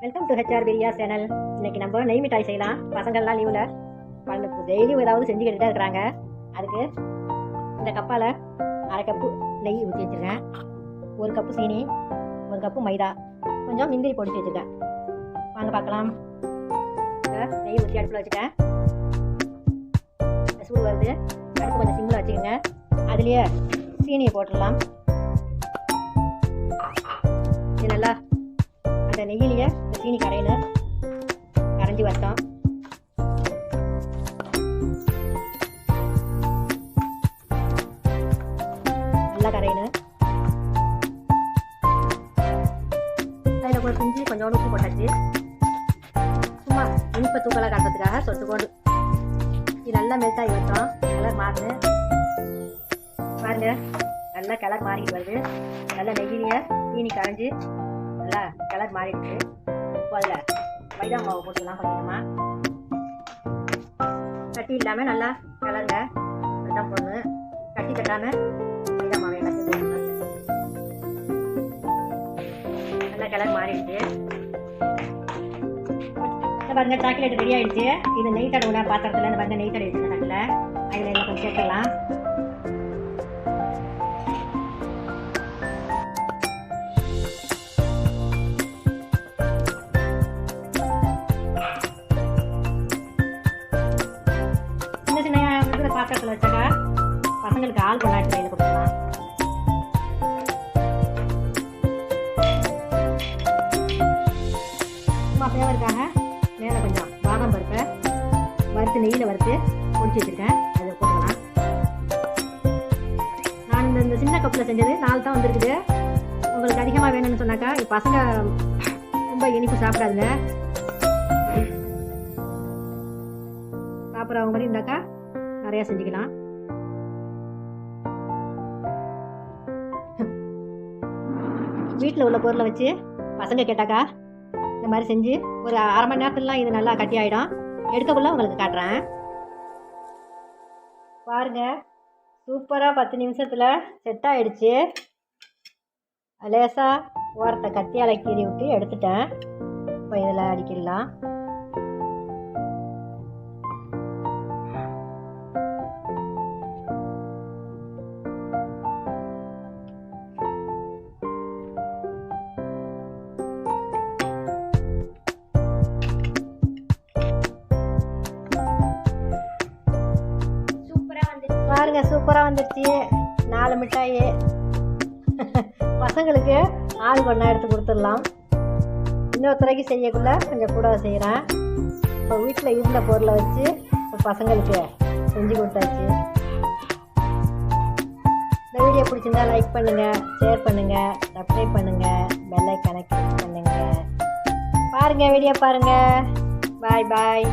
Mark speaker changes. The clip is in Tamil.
Speaker 1: Welcome to HR Priya channel. இன்னைக்கு நம்ம நெய் மிட்டாய் செய்யலாம். பசங்கள்லாம் லீவில் டெய்லியும் ஏதாவது செஞ்சுக்கிட்டு தான் இருக்கிறாங்க. அதுக்கு இந்த கப்பால் அரை கப்பு நெய் ஊற்றி வச்சுருக்கேன். ஒரு கப்பு சீனி, ஒரு கப்பு மைதா, கொஞ்சம் முந்திரி பொடிச்சு வச்சுருக்கேன். வாங்க பார்க்கலாம். நெய் ஊற்றி அடுப்பில் வச்சுட்டேன். சூடு வருது. அடுப்பு கொஞ்சம் சிம்மில் வச்சுக்கோங்க. அதுலேயே சீனியை போட்டுடலாம். இது நல்லா அந்த நெய்யிலேயே இந்த சீனி கரைஞ்சி வரட்டும். நல்லா கரையணும். அதில் ஒரு செஞ்சு கொஞ்சோண்டு உப்பு போட்டாச்சு. சும்மா இனிப்பை தூக்கலாக காட்டுறதுக்காக சொட்டுக்கோண்டு இது நல்லா மெல்ட் ஆகி வரட்டும். கலர் மாறுது பாருங்க. நல்லா கலர் மாறிட்டு வருது. நல்லா நெய்யிலேயே சீனி கரைஞ்சி நல்லா கலர் மாறிடுச்சு. இப்போ அதில் மைதா மாவு போட்டுக்கலாம். கொஞ்சமா கட்டி இல்லாமல் நல்லா கலருங்க. அதுதான் பொண்ணு கட்டி கட்டாமல் மைதா மாவை எல்லாத்தையும் போட்டுக்கலாம். நல்லா கலர் மாறிடுச்சு. பாருங்க சாக்லேட் ரெடி ஆகிடுச்சு. இது நெய் தடவை பாத்திரத்தில் இந்த பாருங்க நெய் தடவி வச்சுருக்கேன். அதில் என்ன கொஞ்சம் சேர்க்கலாம். சின்ன சின்ன இருக்கிற பாத்திரத்தில் வச்சாக்கா பசங்களுக்கு ஆள் கொண்டாடி கையில் கொடுக்கலாம். சும்மா ஃப்ளேவருக்காக மேலே கொஞ்சம் பாதாம் பருப்பை வறுத்து நெய்யில் வறுத்து பொடிச்சு வச்சுருக்கேன். அதை போட்டுக்கலாம். நான் இந்த சின்ன கப்பில் செஞ்சது 4 தான் வந்துருக்குது. உங்களுக்கு அதிகமாக வேணும்னு சொன்னாக்கா பசங்க ரொம்ப இனிப்பு சாப்பிடாதுங்க. சாப்பிட்றவங்க மாதிரி இருந்தாக்கா நிறையா செஞ்சுக்கலாம். வீட்டில் உள்ள பொருளை வச்சு பசங்க கேட்டாக்கா இந்த மாதிரி செஞ்சு ஒரு அரை மணி நேரத்துலலாம் இது நல்லா கட்டி ஆகிடும். எடுக்கக்குள்ள உங்களுக்கு காட்டுறேன் பாருங்க. சூப்பராக 10 நிமிஷத்தில் செட் ஆகிடுச்சு. லேசாக ஓரத்தை கத்தியால் கீறி விட்டு எடுத்துட்டேன். இப்போ இதில் அடிக்கிடலாம். பாருங்க சூப்பராக வந்துடுச்சு. 4 மிட்டாய் பசங்களுக்கு ஆள் கொண்டா எடுத்து கொடுத்துடலாம். இன்னொருத்தரைக்கு செய்யக்குள்ள கொஞ்சம் கூட செய்கிறேன். இப்போ வீட்டில் இருந்த பொருளை வச்சு இப்போ பசங்களுக்கு செஞ்சு கொடுத்தாச்சு. இந்த வீடியோ பிடிச்சிருந்தா லைக் பண்ணுங்கள், ஷேர் பண்ணுங்கள், சப்ஸ்கிரைப் பண்ணுங்கள், பெல் ஐக்கானை கிளிக் பண்ணுங்கள். பாருங்கள் வீடியோ பாருங்கள். பாய் பாய்.